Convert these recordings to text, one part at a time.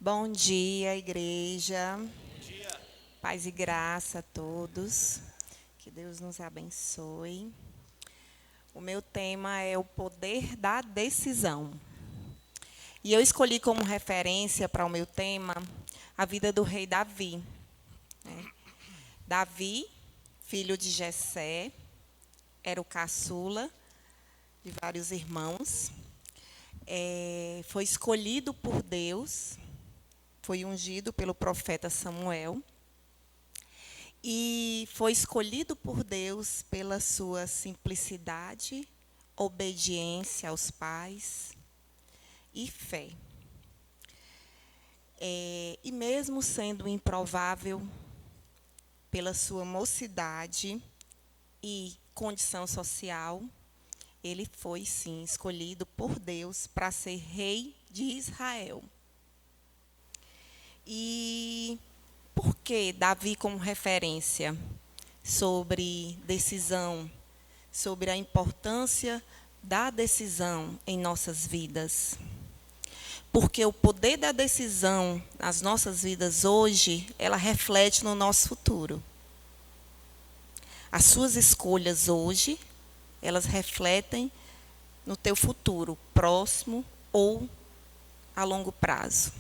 Bom dia, igreja. Bom dia. Paz e graça a todos. Que Deus nos abençoe. O meu tema é o poder da decisão. E eu escolhi como referência para o meu tema a vida do rei Davi. Davi, filho de Jessé, era o caçula de vários irmãos. Foi escolhido por Deus, foi ungido pelo profeta Samuel. E foi escolhido por Deus pela sua simplicidade, obediência aos pais e fé. E mesmo sendo improvável pela sua mocidade e condição social, ele foi, sim, escolhido por Deus para ser rei de Israel. E por que Davi como referência sobre decisão, sobre a importância da decisão em nossas vidas? Porque o poder da decisão nas nossas vidas hoje, ela reflete no nosso futuro. As suas escolhas hoje, elas refletem no teu futuro, próximo ou a longo prazo.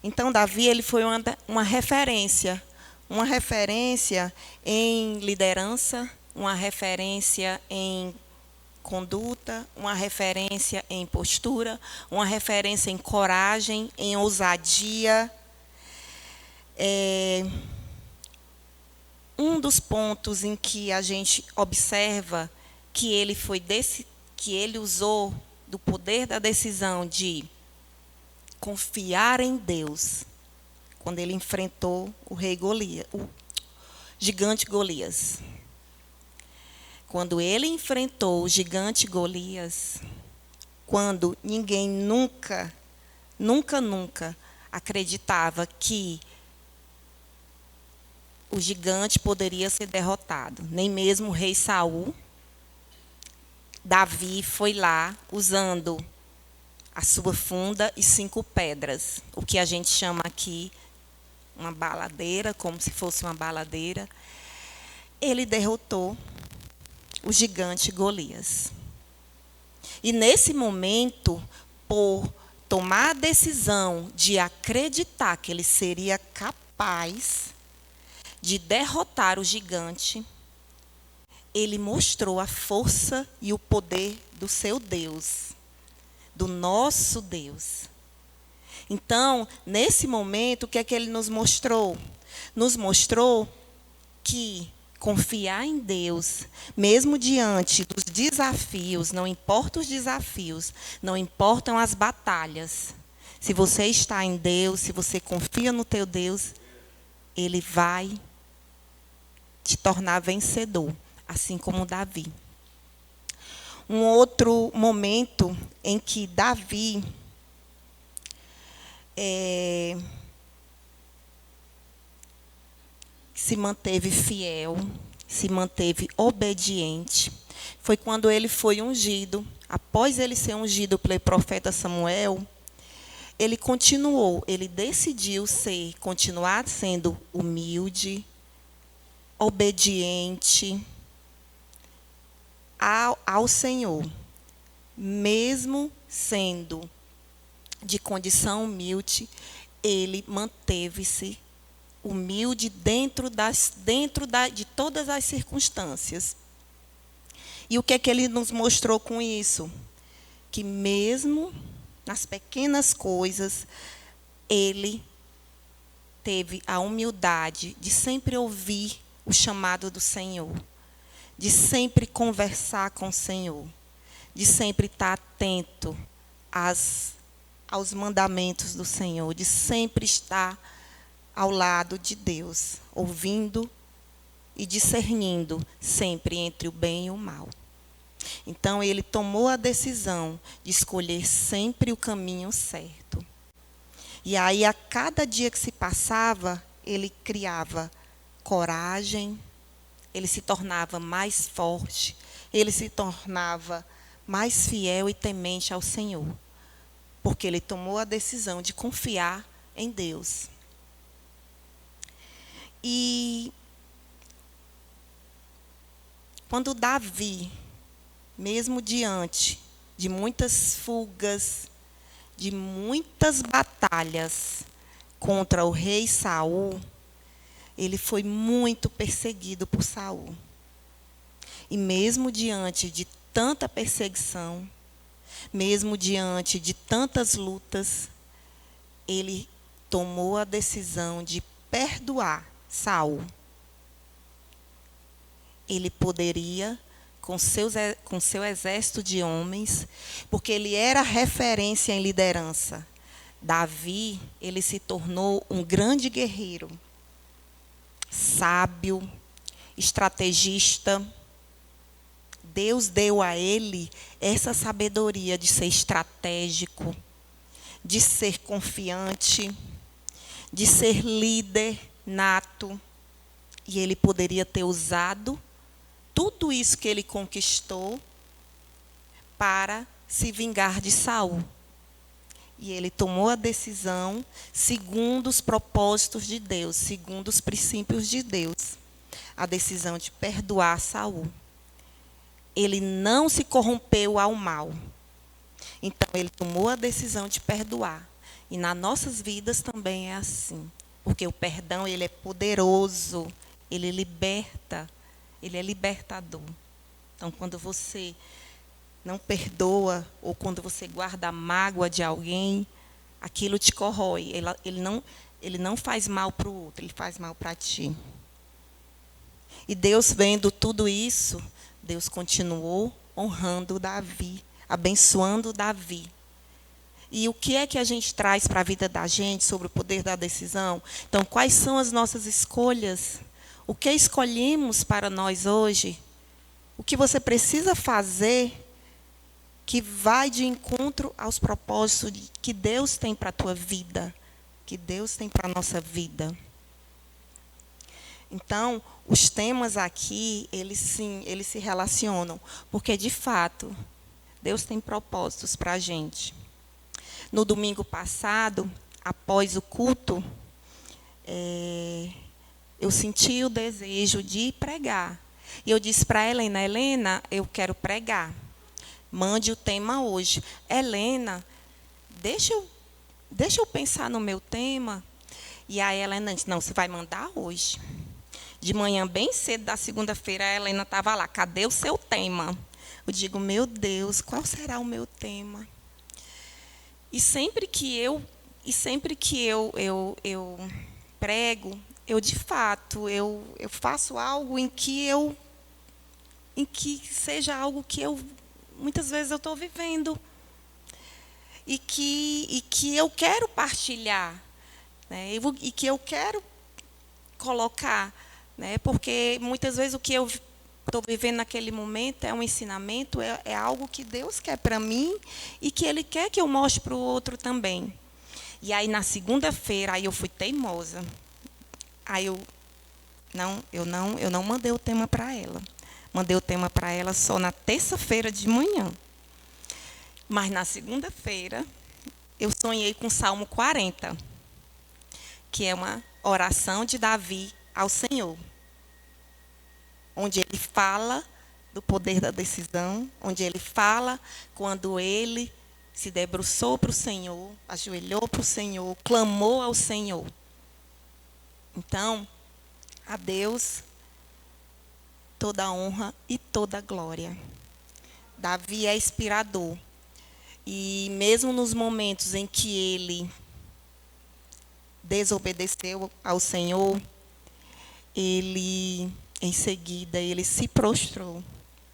Então, Davi ele foi uma referência em liderança, uma referência em conduta, uma referência em postura, uma referência em coragem, em ousadia. Um dos pontos em que a gente observa que que ele usou do poder da decisão de confiar em Deus, quando ele enfrentou o gigante Golias. Quando ele enfrentou o gigante Golias, quando ninguém nunca acreditava que o gigante poderia ser derrotado, nem mesmo o rei Saul, Davi foi lá usando a sua funda e 5 pedras, o que a gente chama aqui uma baladeira, como se fosse uma baladeira. Ele derrotou o gigante Golias. E nesse momento, por tomar a decisão de acreditar que ele seria capaz de derrotar o gigante, ele mostrou a força e o poder do seu Deus, do nosso Deus. Então, nesse momento, o que é que ele nos mostrou? Nos mostrou que confiar em Deus, mesmo diante dos desafios, não importa os desafios, não importam as batalhas. Se você está em Deus, se você confia no teu Deus, Ele vai te tornar vencedor, assim como Davi. Um outro momento em que Davi se manteve fiel, se manteve obediente, foi quando ele foi ungido. Após ele ser ungido pelo profeta Samuel, ele continuou, ele decidiu continuar sendo humilde, obediente ao Senhor, mesmo sendo de condição humilde, ele manteve-se humilde de todas as circunstâncias. E o que é que ele nos mostrou com isso? Que mesmo nas pequenas coisas, ele teve a humildade de sempre ouvir o chamado do Senhor, de sempre conversar com o Senhor, de sempre estar atento aos mandamentos do Senhor, de sempre estar ao lado de Deus, ouvindo e discernindo sempre entre o bem e o mal. Então, ele tomou a decisão de escolher sempre o caminho certo. E aí, a cada dia que se passava, ele criava coragem, ele se tornava mais forte, ele se tornava mais fiel e temente ao Senhor, porque ele tomou a decisão de confiar em Deus. E quando Davi, mesmo diante de muitas fugas, de muitas batalhas contra o rei Saul, ele foi muito perseguido por Saul. E mesmo diante de tanta perseguição, mesmo diante de tantas lutas, ele tomou a decisão de perdoar Saul. Ele poderia, com seu exército de homens, porque ele era referência em liderança. Davi, ele se tornou um grande guerreiro, sábio, estrategista. Deus deu a ele essa sabedoria de ser estratégico, de ser confiante, de ser líder nato. E ele poderia ter usado tudo isso que ele conquistou para se vingar de Saul. E ele tomou a decisão segundo os propósitos de Deus, segundo os princípios de Deus. A decisão de perdoar Saul. Ele não se corrompeu ao mal. Então, ele tomou a decisão de perdoar. E nas nossas vidas também é assim. Porque o perdão, ele é poderoso. Ele liberta. Ele é libertador. Então, quando você não perdoa, ou quando você guarda a mágoa de alguém, aquilo te corrói. Ele não faz mal para o outro, ele faz mal para ti. E Deus, vendo tudo isso, Deus continuou honrando Davi, abençoando Davi. E o que é que a gente traz para a vida da gente sobre o poder da decisão? Então, quais são as nossas escolhas? O que escolhemos para nós hoje? O que você precisa fazer que vai de encontro aos propósitos que Deus tem para a tua vida, que Deus tem para a nossa vida? Então, os temas aqui, eles se relacionam, porque, de fato, Deus tem propósitos para a gente. No domingo passado, após o culto, eu senti o desejo de pregar. E eu disse para a Helena, Helena, eu quero pregar. Mande o tema hoje. Helena, deixa eu pensar no meu tema. E a Helena disse, não, você vai mandar hoje. De manhã, bem cedo da segunda-feira, a Helena estava lá, cadê o seu tema? Eu digo, meu Deus, qual será o meu tema? E sempre que eu prego, eu de fato, eu faço algo em que seja algo que muitas vezes eu estou vivendo. E que eu quero partilhar, né? E que eu quero colocar, né? Porque muitas vezes o que eu estou vivendo naquele momento é um ensinamento, é algo que Deus quer para mim e que Ele quer que eu mostre para o outro também. E aí, na segunda-feira, aí eu fui teimosa. Aí eu não mandei o tema para ela. Mandei o tema para ela só na terça-feira de manhã. Mas na segunda-feira, eu sonhei com o Salmo 40, que é uma oração de Davi ao Senhor, onde ele fala do poder da decisão, onde ele fala quando ele se debruçou para o Senhor, ajoelhou para o Senhor, clamou ao Senhor. Então, a Deus toda a honra e toda a glória. Davi é inspirador. E mesmo nos momentos em que ele desobedeceu ao Senhor, ele, em seguida, ele se prostrou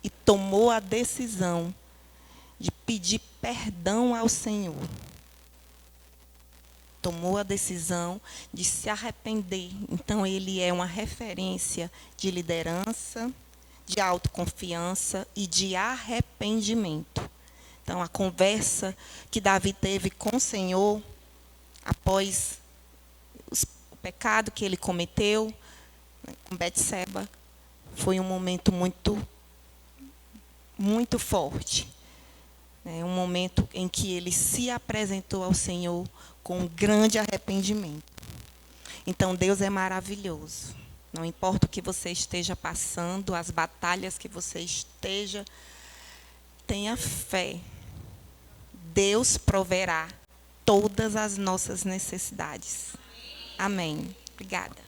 e tomou a decisão de pedir perdão ao Senhor. Tomou a decisão de se arrepender. Então, ele é uma referência de liderança, de autoconfiança e de arrependimento. Então, a conversa que Davi teve com o Senhor, após o pecado que ele cometeu, com Betseba, foi um momento muito, muito forte. É um momento em que ele se apresentou ao Senhor com um grande arrependimento. Então, Deus é maravilhoso. Não importa o que você esteja passando, as batalhas que você esteja, tenha fé. Deus proverá todas as nossas necessidades. Amém. Obrigada.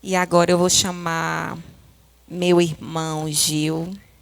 E agora eu vou chamar meu irmão Gil.